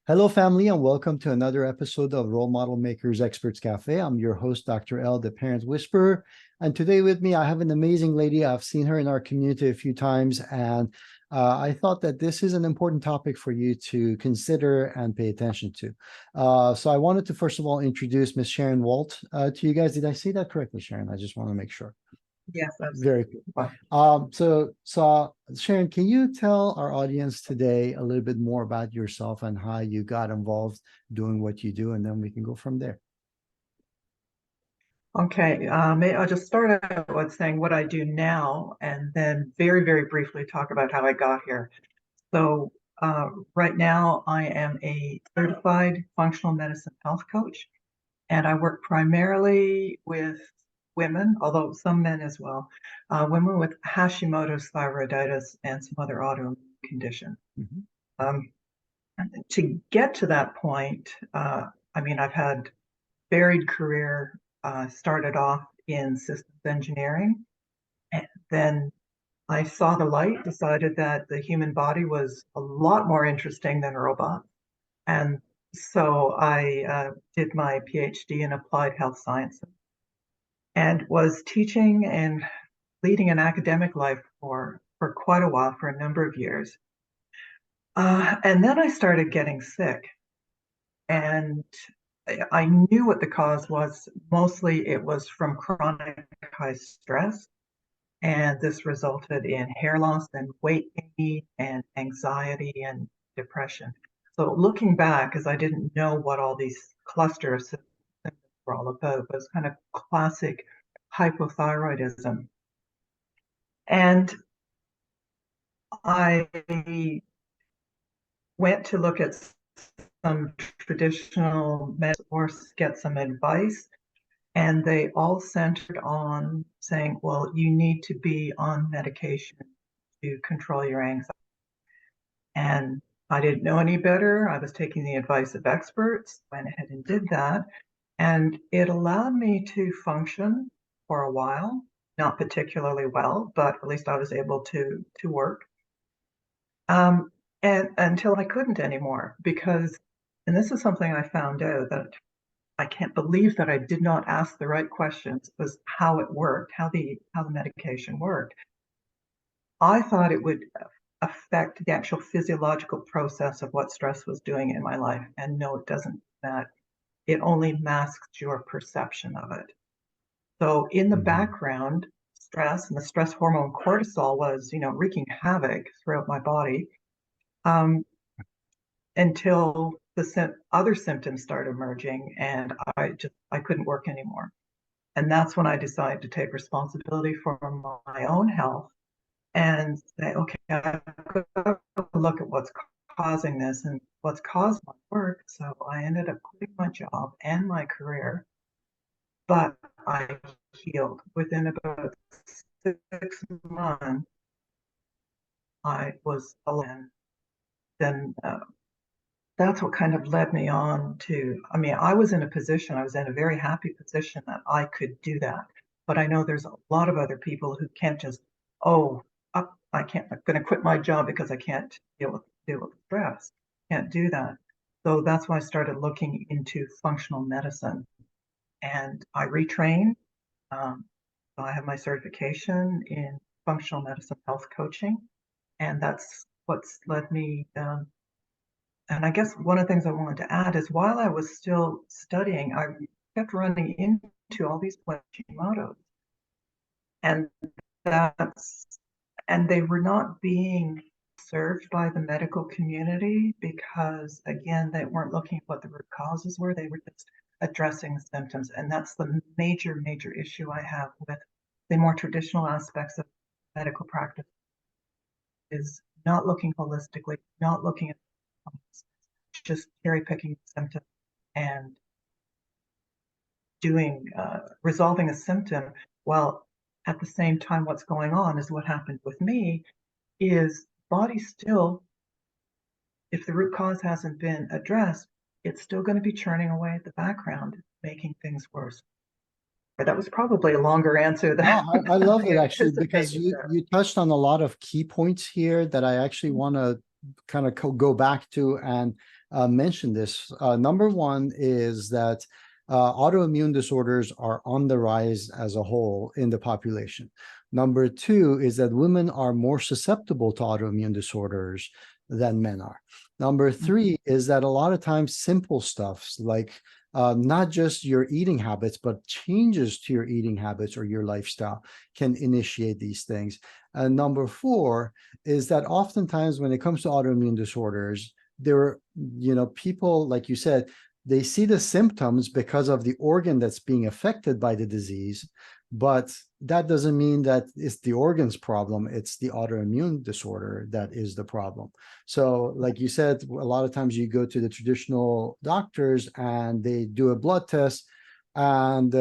Hello, family, and welcome to another episode of Role Model Makers Experts Cafe. I'm your host, Dr. L, the Parent Whisperer. And today with me, I have an amazing lady. I've seen her in our community a few times, and I thought that this is an important topic for you to consider and pay attention to. So I wanted to, first of all, introduce Miss Sharon Walt to you guys. Did I say that correctly, Sharon? I just want to make sure. Yes, that's Very cool. fine. So Sharon, can you tell our audience today a little bit more about yourself and how you got involved doing what you do, and then we can go from there. Okay, I'll just start out with saying what I do now, and then very, very briefly talk about how I got here. So right now, I am a certified functional medicine health coach, and I work primarily with women, although some men as well, women with Hashimoto's thyroiditis and some other autoimmune condition. Mm-hmm. Um, to get to that point, I've had varied career. Started off in systems engineering, and then I saw the light, decided that the human body was a lot more interesting than robots. And so I did my PhD in applied health sciences and was teaching and leading an academic life for quite a while, for a number of years. And then I started getting sick. And I knew what the cause was. Mostly it was from chronic high stress. And this resulted in hair loss and weight gain and anxiety and depression. So looking back, as I didn't know what all these cluster of symptoms were all about, it was kind of classic hypothyroidism. And I went to look at some traditional medicine or get some advice. And they all centered on saying, well, you need to be on medication to control your anxiety. And I didn't know any better. I was taking the advice of experts, went ahead and did that. And it allowed me to function for a while, not particularly well, but at least I was able to work. And until I couldn't anymore, because, and this is something I found out that I can't believe that I did not ask the right questions, was how it worked, how the medication worked. I thought it would affect the actual physiological process of what stress was doing in my life. And no, it doesn't. That it only masks your perception of it. So in the background, stress and the stress hormone cortisol was, wreaking havoc throughout my body until the other symptoms started emerging, and I couldn't work anymore. And that's when I decided to take responsibility for my own health and say, okay, I've got to look at what's causing this and what's caused my work. So I ended up quitting my job and my career, but I healed within about 6 months. I was alone. Then that's what kind of led me on to, I was in a very happy position that I could do that. But I know there's a lot of other people who can't just, I'm going to quit my job because I can't deal with stress. Can't do that. So that's why I started looking into functional medicine. And I retrained. So I have my certification in functional medicine health coaching. And that's what's led me and I guess one of the things I wanted to add is while I was still studying, I kept running into all these Hashimoto's. And they were not being served by the medical community because, again, they weren't looking at what the root causes were. They were just addressing the symptoms. And that's the major, major issue I have with the more traditional aspects of medical practice is not looking holistically, not looking at just cherry picking symptoms and resolving a symptom while at the same time what's going on is what happened with me is body still, if the root cause hasn't been addressed, it's still going to be churning away at the background, making things worse. But that was probably a longer answer than I love it actually, because you touched on a lot of key points here that I actually want to kind of go back to and mention this. Number one is that autoimmune disorders are on the rise as a whole in the population. Number two is that women are more susceptible to autoimmune disorders than men are. Number three is that a lot of times simple stuffs like not just your eating habits, but changes to your eating habits or your lifestyle can initiate these things. And number four is that oftentimes when it comes to autoimmune disorders, there are, people, like you said, they see the symptoms because of the organ that's being affected by the disease, but that doesn't mean that it's the organ's problem. It's the autoimmune disorder that is the problem. So like you said, a lot of times you go to the traditional doctors and they do a blood test and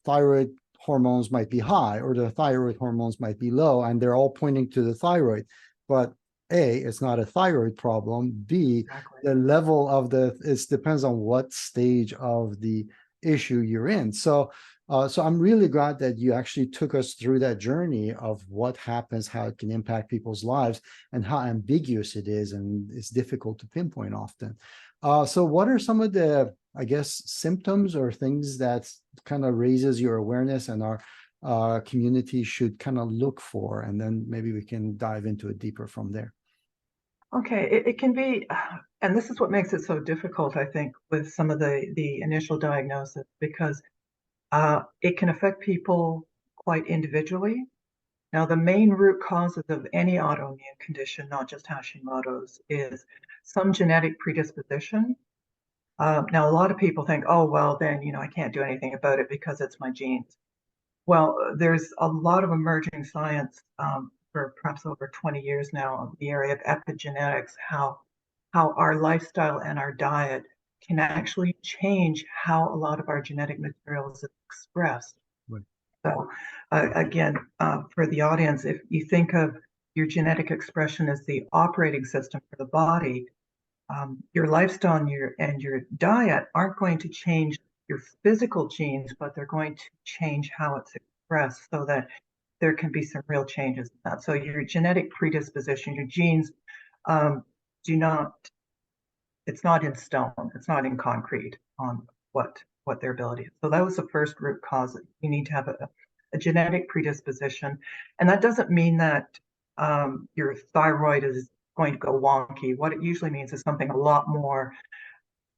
thyroid hormones might be high or the thyroid hormones might be low, and they're all pointing to the thyroid. But A, it's not a thyroid problem. B, Exactly. the level of it depends on what stage of the issue you're in. So I'm really glad that you actually took us through that journey of what happens, how it can impact people's lives, and how ambiguous it is, and it's difficult to pinpoint often. So what are some of the, I guess, symptoms or things that kind of raises your awareness and our community should kind of look for? And then maybe we can dive into it deeper from there. Okay, it can be, and this is what makes it so difficult, I think, with some of the initial diagnosis, because it can affect people quite individually. Now, the main root causes of any autoimmune condition, not just Hashimoto's, is some genetic predisposition. Now, a lot of people think, oh, well, then, I can't do anything about it because it's my genes. Well, there's a lot of emerging science for perhaps over 20 years now in the area of epigenetics, how our lifestyle and our diet can actually change how a lot of our genetic material is expressed. Right. So, again, for the audience, if you think of your genetic expression as the operating system for the body, your lifestyle and your diet aren't going to change your physical genes, but they're going to change how it's expressed so that there can be some real changes in that. So your genetic predisposition, your genes, do not, it's not in stone, it's not in concrete on what their ability is. So that was the first root cause. You need to have a genetic predisposition. And that doesn't mean that your thyroid is going to go wonky. What it usually means is something a lot more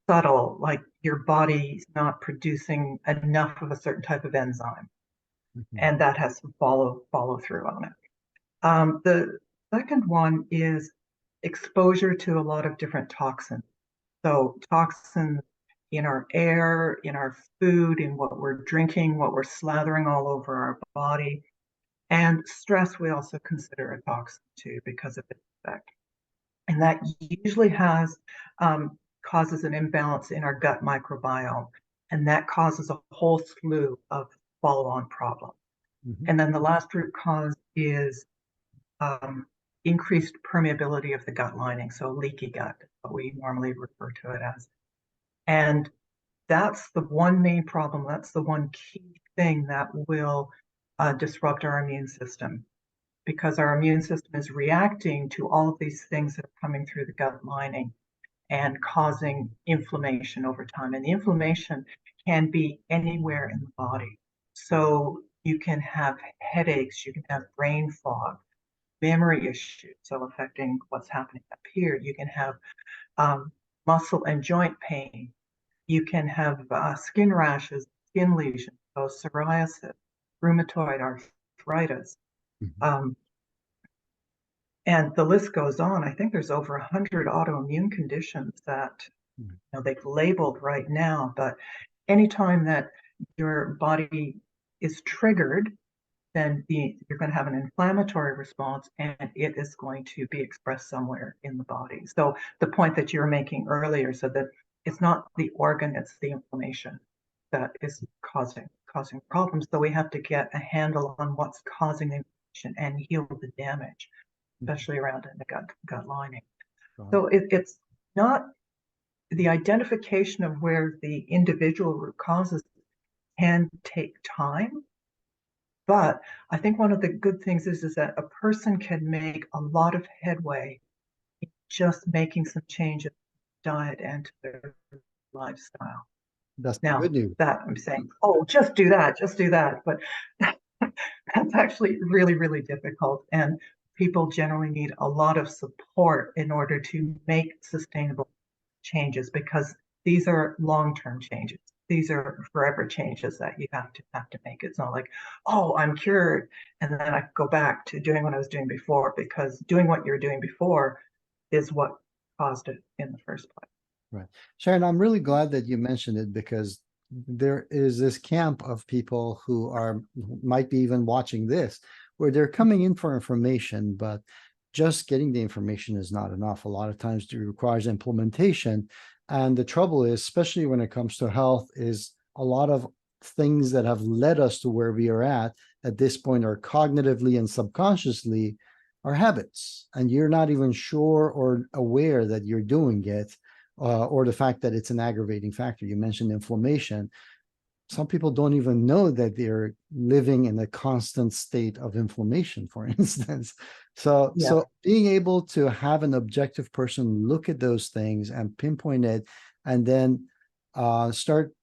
subtle, like your body's not producing enough of a certain type of enzyme, and that has to follow through on it. The second one is exposure to a lot of different toxins. So toxins in our air, in our food, in what we're drinking, what we're slathering all over our body. And stress we also consider a toxin too because of its effect. And that usually causes an imbalance in our gut microbiome. And that causes a whole slew of follow-on problems. Mm-hmm. And then the last root cause is increased permeability of the gut lining, so leaky gut, what we normally refer to it as. And that's the one main problem. That's the one key thing that will disrupt our immune system, because our immune system is reacting to all of these things that are coming through the gut lining and causing inflammation over time. And the inflammation can be anywhere in the body. So you can have headaches, you can have brain fog, memory issues, so affecting what's happening up here. You can have muscle and joint pain. You can have skin rashes, skin lesions, so psoriasis, rheumatoid arthritis. Mm-hmm. And the list goes on. I think there's over 100 autoimmune conditions that they've labeled right now. But anytime that your body is triggered, then you're going to have an inflammatory response, and it is going to be expressed somewhere in the body. So the point that you were making earlier, so that it's not the organ, it's the inflammation that is causing problems. So we have to get a handle on what's causing the inflammation and heal the damage, especially around in the gut lining. So it's not the identification of where the individual root causes can take time. But I think one of the good things is that a person can make a lot of headway in just making some changes diet and to their lifestyle. That's the Now, good news. that I'm saying, oh, just do that, just do that. But that's actually really, really difficult. And people generally need a lot of support in order to make sustainable changes, because these are long-term changes. These are forever changes that you have to make. It's not like, oh, I'm cured, and then I go back to doing what I was doing before, because doing what you're doing before is what caused it in the first place. Right. Sharon, I'm really glad that you mentioned it, because there is this camp of people who might be even watching this, where they're coming in for information, but just getting the information is not enough. A lot of times it requires implementation. And the trouble is, especially when it comes to health, is a lot of things that have led us to where we are at this point are cognitively and subconsciously our habits. And you're not even sure or aware that you're doing it. Or the fact that it's an aggravating factor. You mentioned inflammation. Some people don't even know that they're living in a constant state of inflammation, for instance. So, Yeah. so being able to have an objective person look at those things and pinpoint it, and then start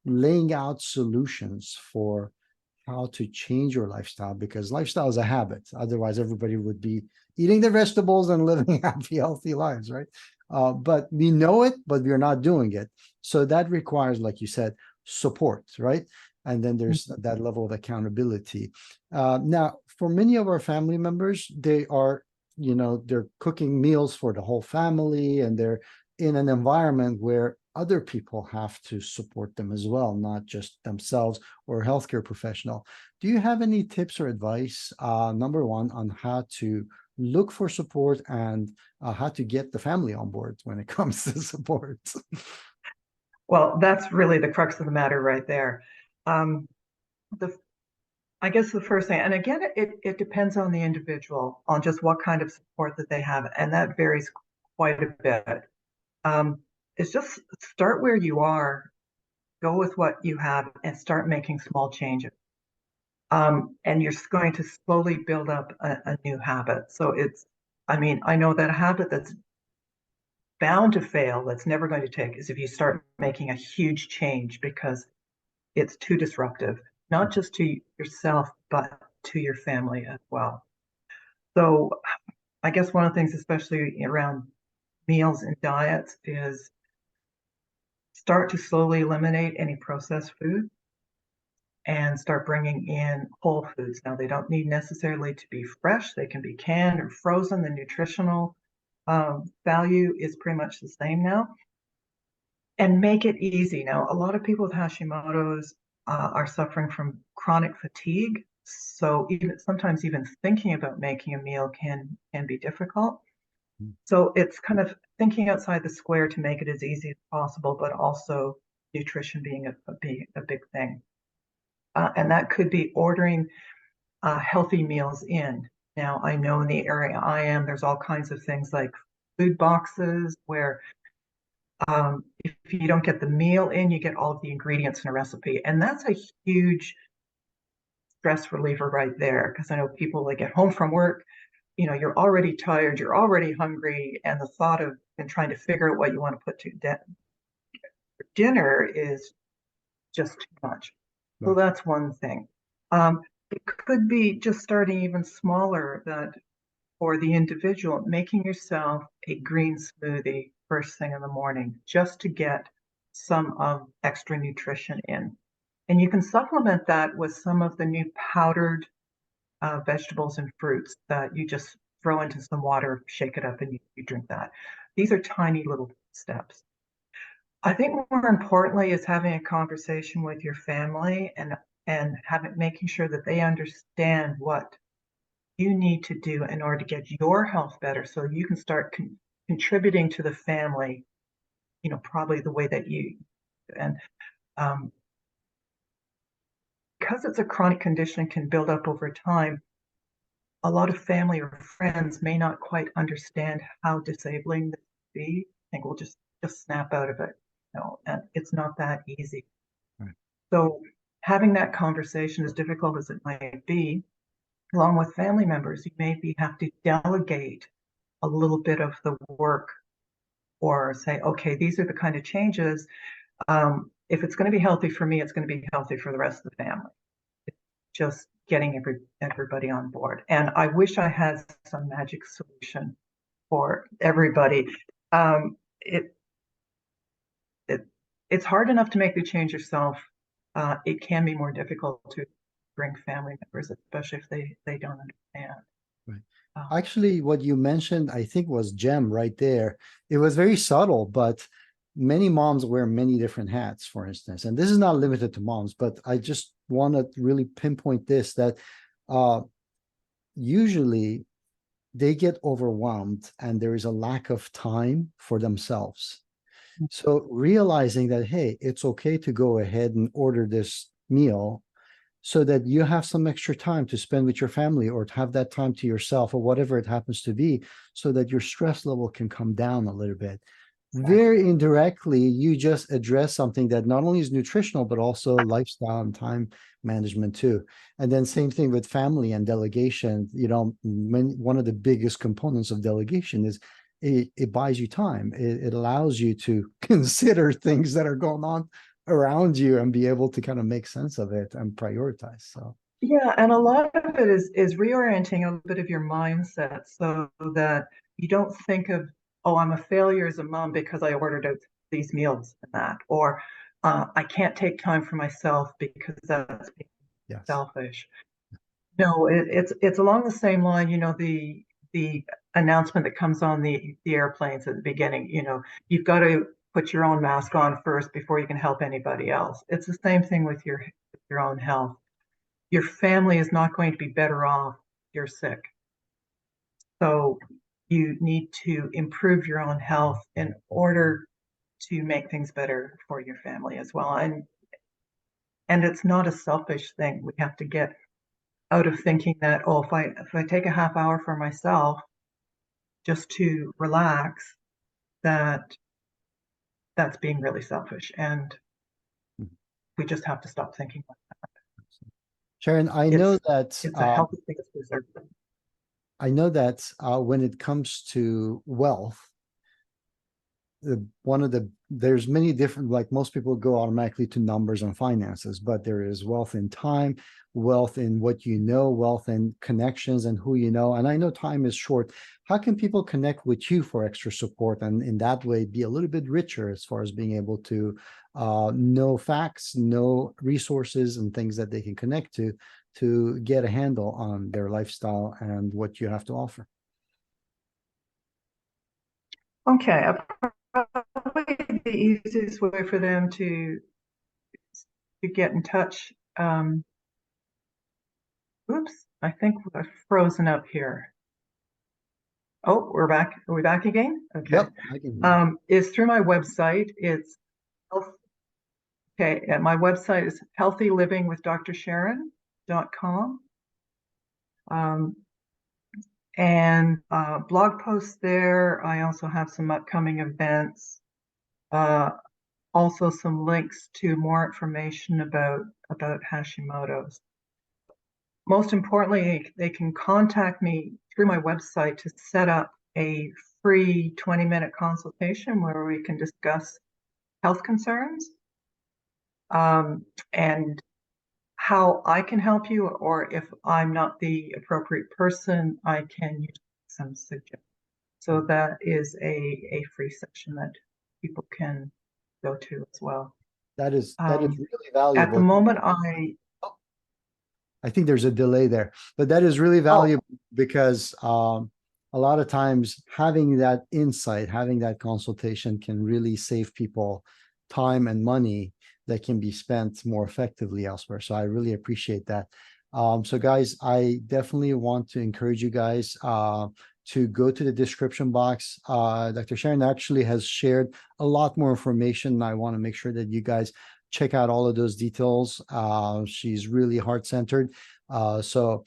laying out solutions for how to change your lifestyle, because lifestyle is a habit. Otherwise, everybody would be eating their vegetables and living happy, healthy lives, right? But we know it, but we're not doing it. So that requires, like you said, support, right? And then there's that level of accountability. Now, for many of our family members, they're cooking meals for the whole family, and they're in an environment where other people have to support them as well, not just themselves or a healthcare professional. Do you have any tips or advice, number one, on how to look for support, and how to get the family on board when it comes to support? Well, that's really the crux of the matter right there. I guess the first thing, and again, it depends on the individual, on just what kind of support that they have, and that varies quite a bit. It's just start where you are, go with what you have, and start making small changes. And you're going to slowly build up a new habit. So I know that a habit that's bound to fail, that's never going to take, is if you start making a huge change, because it's too disruptive, not just to yourself, but to your family as well. So I guess one of the things, especially around meals and diets, is start to slowly eliminate any processed food and start bringing in whole foods. Now, they don't need necessarily to be fresh. They can be canned or frozen. The nutritional value is pretty much the same now. And make it easy. Now, a lot of people with Hashimoto's are suffering from chronic fatigue. So sometimes even thinking about making a meal can be difficult. So it's kind of thinking outside the square to make it as easy as possible, but also nutrition being a big thing. And that could be ordering healthy meals in. Now, I know in the area I am, there's all kinds of things like food boxes where if you don't get the meal in, you get all of the ingredients in a recipe. And that's a huge stress reliever right there, because I know people, like, get home from work, you're already tired, you're already hungry, and the thought of and trying to figure out what you want to put to for dinner is just too much. So that's one thing. It could be just starting even smaller, that for the individual, making yourself a green smoothie first thing in the morning, just to get some of extra nutrition in. And you can supplement that with some of the new powdered vegetables and fruits that you just throw into some water, shake it up, and you drink that. These are tiny little steps. I think more importantly is having a conversation with your family, and making sure that they understand what you need to do in order to get your health better, so you can start contributing to the family, probably the way that you, and because it's a chronic condition, can build up over time. A lot of family or friends may not quite understand how disabling this can be. I think we'll just snap out of it, and it's not that easy. Right. So having that conversation, as difficult as it might be, along with family members, you maybe have to delegate a little bit of the work, or say, okay, these are the kind of changes. If it's going to be healthy for me, it's going to be healthy for the rest of the family. It's just getting everybody on board. And I wish I had some magic solution for everybody. Um, it, it it's hard enough to make the change yourself. It can be more difficult to bring family members, especially if they don't understand. Right. Um, Actually, what you mentioned, I think, was gem right there. It was very subtle, but many moms wear many different hats, for instance. And this is not limited to moms, but I just want to really pinpoint this, that usually they get overwhelmed and there is a lack of time for themselves. So realizing that, hey, it's okay to go ahead and order this meal so that you have some extra time to spend with your family, or to have that time to yourself, or whatever it happens to be, so that your stress level can come down a little bit. Very indirectly, you just address something that not only is nutritional, but also lifestyle and time management too. And then same thing with family and delegation. One of the biggest components of delegation is it buys you time. It allows you to consider things that are going on around you and be able to kind of make sense of it and prioritize. So yeah, and a lot of it is reorienting a bit of your mindset so that you don't think of, oh, I'm a failure as a mom because I ordered out these meals and that, or I can't take time for myself because that's being yes. selfish. No, it's along the same line. The announcement that comes on the airplanes at the beginning. You've got to put your own mask on first before you can help anybody else. It's the same thing with your own health. Your family is not going to be better off if you're sick. So you need to improve your own health in order to make things better for your family as well. And it's not a selfish thing. We have to get out of thinking that, oh, if I take a half hour for myself just to relax, that's being really selfish. And we just have to stop thinking like that. Sharon, It's a healthy thing to preserve. I know that when it comes to wealth, there's many different, like most people go automatically to numbers and finances, but there is wealth in time, wealth in what you know, wealth in connections and who you know. And I know time is short. How can people connect with you for extra support and in that way be a little bit richer as far as being able to know facts, know resources and things that they can connect to get a handle on their lifestyle and what you have to offer? Okay, probably the easiest way for them to get in touch. Oops, I think we're frozen up here. Oh, we're back. Are we back again? Okay. Yep, I can. Is through my website. It's okay. My website is healthylivingwithdrsharon.com. And blog posts there. I also have some upcoming events. Also some links to more information about Hashimoto's. Most importantly, they can contact me through my website to set up a free 20-minute consultation where we can discuss health concerns and how I can help you, or if I'm not the appropriate person, I can use some suggestions. So that is a free session that people can go to as well. That is really At the valuable. moment, I think there's a delay there, but that is really valuable because a lot of times having that insight, having that consultation can really save people time and money that can be spent more effectively elsewhere. So I really appreciate that. So guys, I definitely want to encourage you guys to go to the description box. Dr. Sharon actually has shared a lot more information. I want to make sure that you guys check out all of those details. She's really heart-centered. So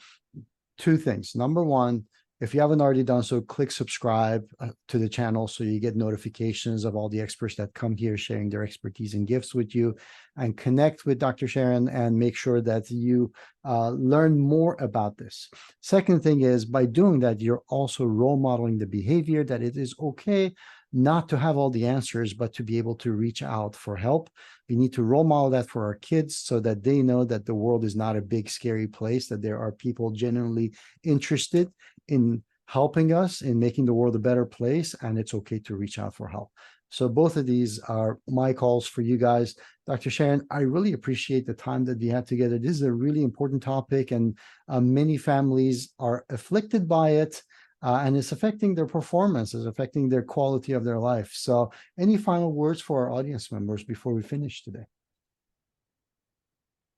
two things. Number one, If you haven't already done so, click subscribe to the channel so you get notifications of all the experts that come here sharing their expertise and gifts with you, and connect with Dr. Sharon and make sure that you learn more about this. Second thing is, by doing that, you're also role modeling the behavior that it is okay not to have all the answers, but to be able to reach out for help. We need to role model that for our kids so that they know that the world is not a big, scary place, that there are people genuinely interested in helping us, in making the world a better place, and it's okay to reach out for help. So both of these are my calls for you guys. Dr. Sharon, I really appreciate the time that we had together. This is a really important topic, and many families are afflicted by it. And it's affecting their performance, it's affecting their quality of their life. So any final words for our audience members before we finish today?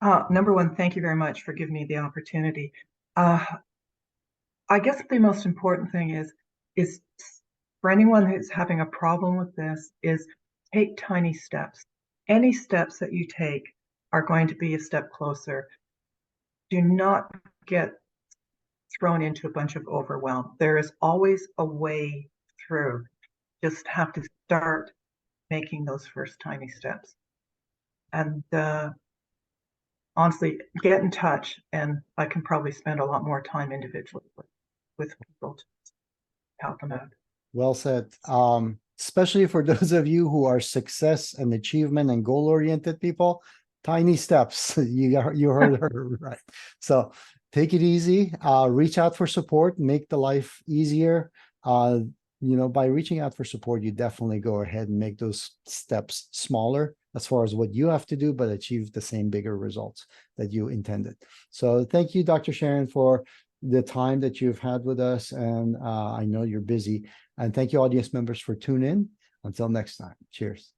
Number one, thank you very much for giving me the opportunity. I guess the most important thing is for anyone who's having a problem with this is take tiny steps. Any steps that you take are going to be a step closer. Do not get thrown into a bunch of overwhelm. There is always a way through. Just have to start making those first tiny steps. And honestly, get in touch, and I can probably spend a lot more time individually with people to help them out. Well said. Especially for those of you who are success and achievement and goal-oriented people, tiny steps. You heard her right. So take it easy. Reach out for support. Make the life easier. By reaching out for support, you definitely go ahead and make those steps smaller as far as what you have to do, but achieve the same bigger results that you intended. So thank you, Dr. Sharon, for the time that you've had with us. And I know you're busy. And thank you, audience members, for tuning in. Until next time. Cheers.